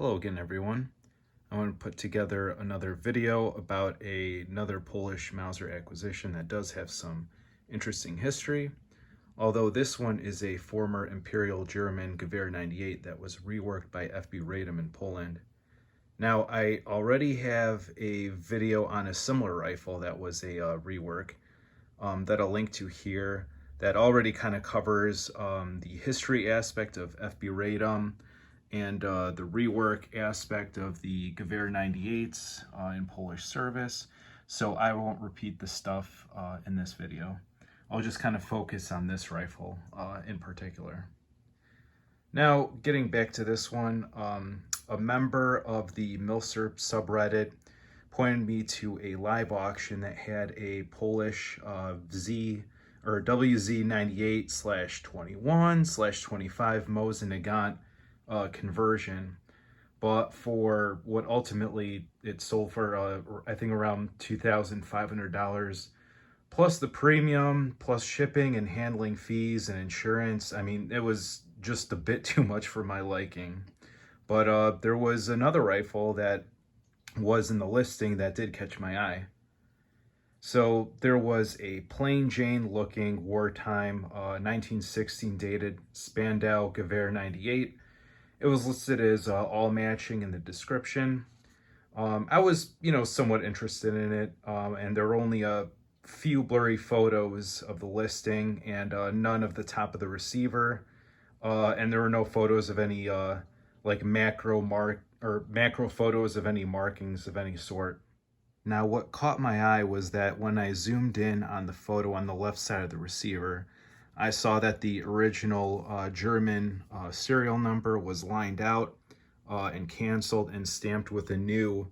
Hello again, everyone. I want to put together another video about another Polish Mauser acquisition that does have some interesting history, although this one is a former Imperial German Gewehr.98 that was reworked by FB Radom in Poland. Now, I already have a video on a similar rifle that was a rework that I'll link to here that already kind of covers the history aspect of FB Radom and the rework aspect of the Gewehr.98s in Polish service. So I won't repeat the stuff in this video. I'll just kind of focus on this rifle in particular. Now, getting back to this one, a member of the Milsurp subreddit pointed me to a live auction that had a Polish WZ.98/21/25 Mosin-Nagant conversion, but for what ultimately it sold for, I think around $2,500 plus the premium, plus shipping and handling fees and insurance. I mean, it was just a bit too much for my liking. But there was another rifle that was in the listing that did catch my eye. So there was a plain Jane looking wartime 1916 dated Spandau Gew.98. It was listed as all matching in the description. I was, somewhat interested in it, and there were only a few blurry photos of the listing and none of the top of the receiver. And there were no photos of any like macro photos of any markings of any sort. Now, what caught my eye was that when I zoomed in on the photo on the left side of the receiver, I saw that the original German serial number was lined out and canceled and stamped with a new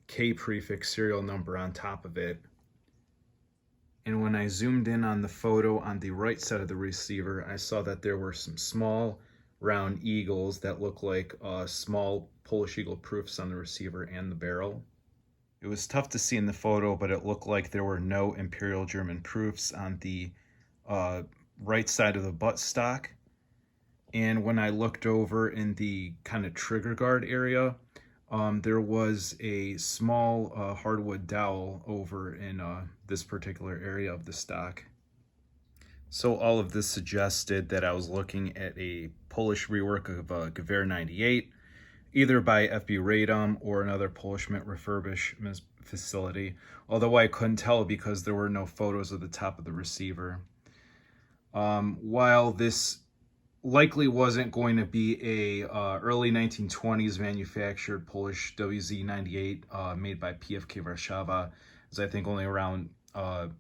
K prefix serial number on top of it. And when I zoomed in on the photo on the right side of the receiver, I saw that there were some small round eagles that look like small Polish eagle proofs on the receiver and the barrel. It was tough to see in the photo, but it looked like there were no Imperial German proofs on the right side of the buttstock. And when I looked over in the kind of trigger guard area, there was a small hardwood dowel over in this particular area of the stock. So all of this suggested that I was looking at a Polish rework of a Gewehr.98, either by FB Radom or another Polish refurbishment facility, although I couldn't tell because there were no photos of the top of the receiver. While this likely wasn't going to be a early 1920s manufactured Polish WZ.98 made by PFK Warszawa, as I think only around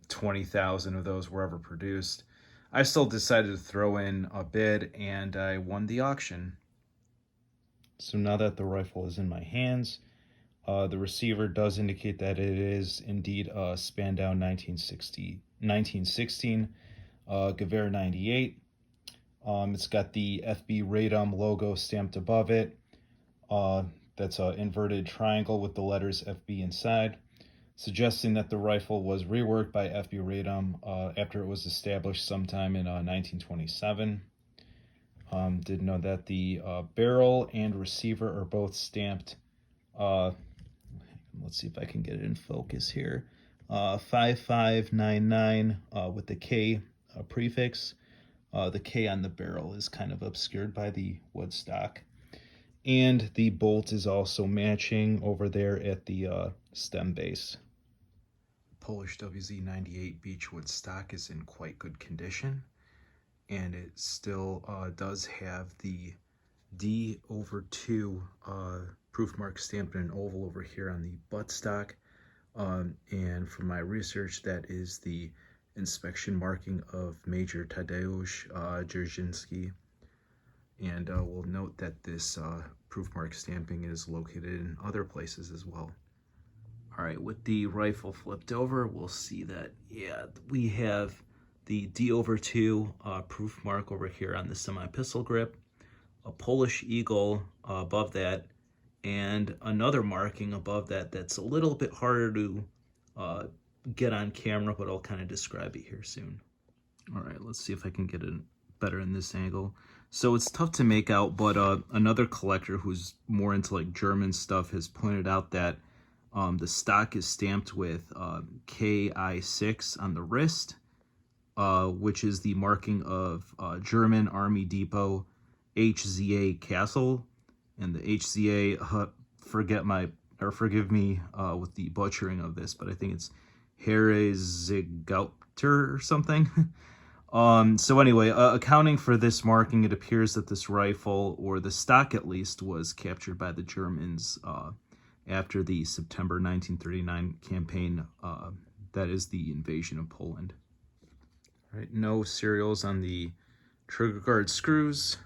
20,000 of those were ever produced, I still decided to throw in a bid and I won the auction. So now that the rifle is in my hands, the receiver does indicate that it is indeed a Spandau 1916 Gewehr.98. It's got the FB Radom logo stamped above it. That's an inverted triangle with the letters FB inside, suggesting that the rifle was reworked by FB Radom after it was established sometime in 1927. Did know that the barrel and receiver are both stamped. Let's see if I can get it in focus here. 5599 with the K prefix. The K on the barrel is kind of obscured by the wood stock. And the bolt is also matching over there at the stem base. Polish WZ.98 beechwood stock is in quite good condition, and it still does have the D/2 proof mark stamped in an oval over here on the buttstock. And from my research, that is the inspection marking of Major Tadeusz Dzierżyński. And we'll note that this proof mark stamping is located in other places as well. All right, with the rifle flipped over, we'll see that, yeah, we have the D/2 proof mark over here on the semi-pistol grip, a Polish eagle above that, and another marking above that that's a little bit harder to get on camera, but I'll kind of describe it here soon. All right, let's see if I can get a better in this angle. So it's tough to make out, but another collector who's more into like German stuff has pointed out that the stock is stamped with KI6 on the wrist, which is the marking of German Army Depot HzA Kassel, and the HzA, forgive me with the butchering of this, but I think it's HzA or something. So anyway, accounting for this marking, it appears that this rifle, or the stock at least, was captured by the Germans after the September 1939 campaign, that is the invasion of Poland. All right, no serials on the trigger guard screws.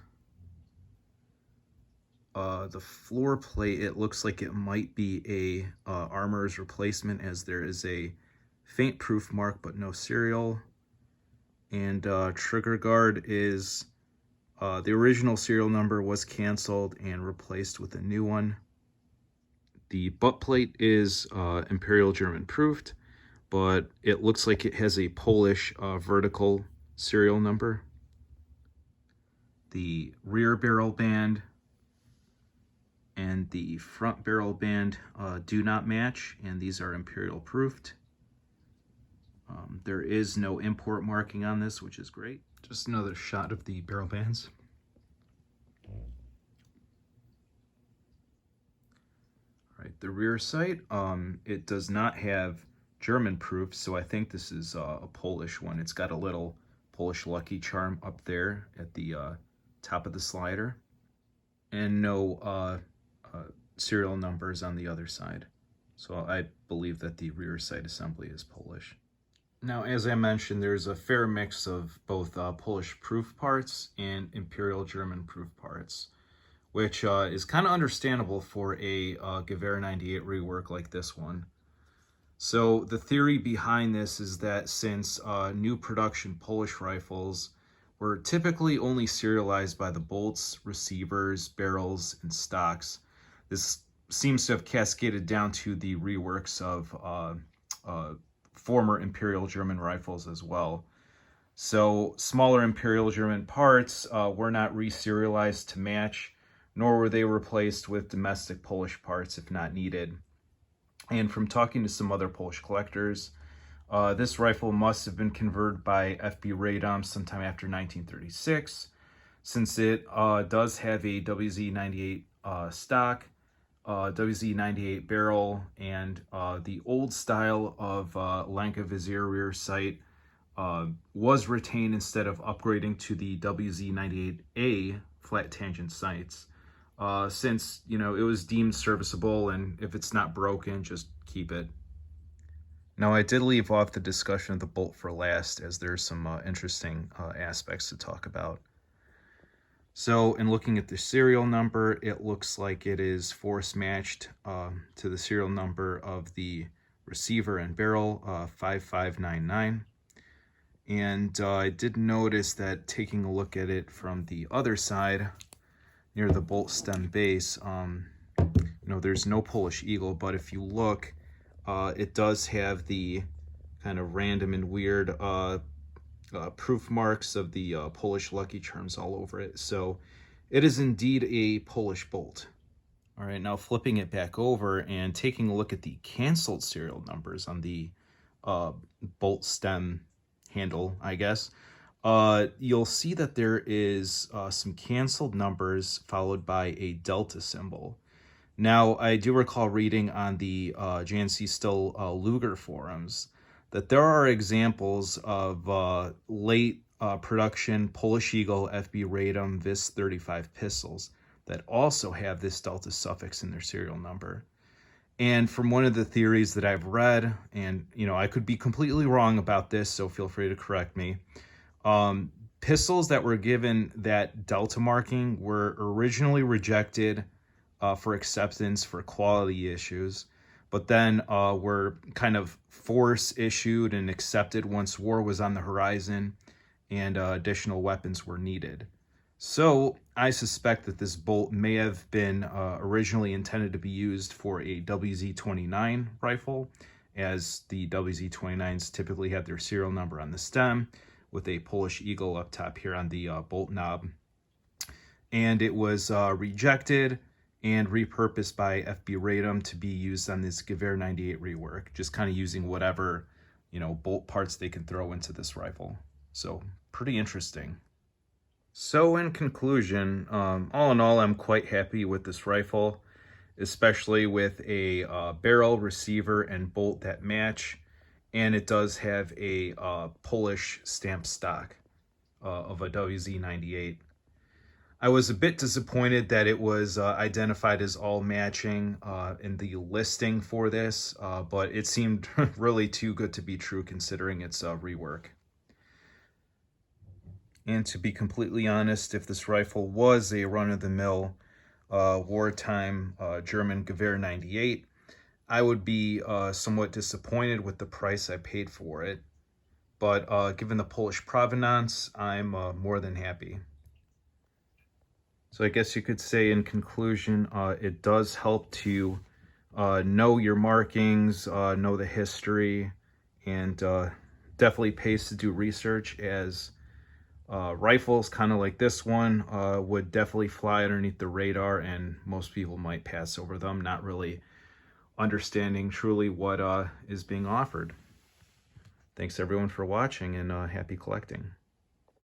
The floor plate, it looks like it might be a armorer's replacement, as there is a faint proof mark but no serial. And trigger guard is the original serial number was canceled and replaced with a new one. The butt plate is Imperial German proofed, but it looks like it has a Polish vertical serial number. The rear barrel band and the front barrel band do not match, and these are Imperial proofed. There is no import marking on this, which is great. Just another shot of the barrel bands. All right, the rear sight, it does not have German proof, so I think this is a Polish one. It's got a little Polish lucky charm up there at the top of the slider, and no serial numbers on the other side. So I believe that the rear sight assembly is Polish. Now, as I mentioned, there's a fair mix of both Polish proof parts and Imperial German proof parts, which is kind of understandable for a Gewehr 98 rework like this one. So the theory behind this is that since new production Polish rifles were typically only serialized by the bolts, receivers, barrels, and stocks, this seems to have cascaded down to the reworks of former Imperial German rifles as well. So smaller Imperial German parts were not reserialized to match, nor were they replaced with domestic Polish parts if not needed. And from talking to some other Polish collectors, this rifle must have been converted by FB Radom sometime after 1936, since it does have a Wz.98 stock, Wz.98 barrel, and the old style of langevizier rear sight was retained instead of upgrading to the Wz.98A flat tangent sights, since, you know, it was deemed serviceable, and if it's not broken, just keep it. Now, I did leave off the discussion of the bolt for last, as there's some interesting aspects to talk about. So in looking at the serial number, it looks like it is force matched to the serial number of the receiver and barrel, 5599. And I did notice that taking a look at it from the other side, near the bolt stem base, there's no Polish eagle, but if you look, it does have the kind of random and weird proof marks of the Polish lucky charms all over it. So it is indeed a Polish bolt. All right, now flipping it back over and taking a look at the canceled serial numbers on the bolt stem handle, I guess, you'll see that there is some canceled numbers followed by a delta symbol. Now, I do recall reading on the JNC Still Luger forums that there are examples of late production Polish Eagle FB Radom Wz.35 pistols that also have this delta suffix in their serial number. And from one of the theories that I've read, and I could be completely wrong about this, so feel free to correct me, pistols that were given that delta marking were originally rejected for acceptance for quality issues, but then were kind of force issued and accepted once war was on the horizon and additional weapons were needed. So I suspect that this bolt may have been originally intended to be used for a Wz.29 rifle, as the Wz.29s typically have their serial number on the stem, with a Polish eagle up top here on the bolt knob. And it was rejected and repurposed by FB Radom to be used on this Gewehr 98 rework, just kind of using whatever, you know, bolt parts they can throw into this rifle. So pretty interesting. So in conclusion, all in all, I'm quite happy with this rifle, especially with a barrel, receiver, and bolt that match. And it does have a Polish stamp stock of a Wz.98. I was a bit disappointed that it was identified as all matching in the listing for this, but it seemed really too good to be true considering its rework. And to be completely honest, if this rifle was a run-of-the-mill wartime German Gewehr 98, I would be somewhat disappointed with the price I paid for it. But given the Polish provenance, I'm more than happy. So I guess you could say in conclusion, it does help to know your markings, know the history, and definitely pays to do research, as rifles kind of like this one would definitely fly underneath the radar, and most people might pass over them, not really understanding truly what is being offered. Thanks everyone for watching, and happy collecting.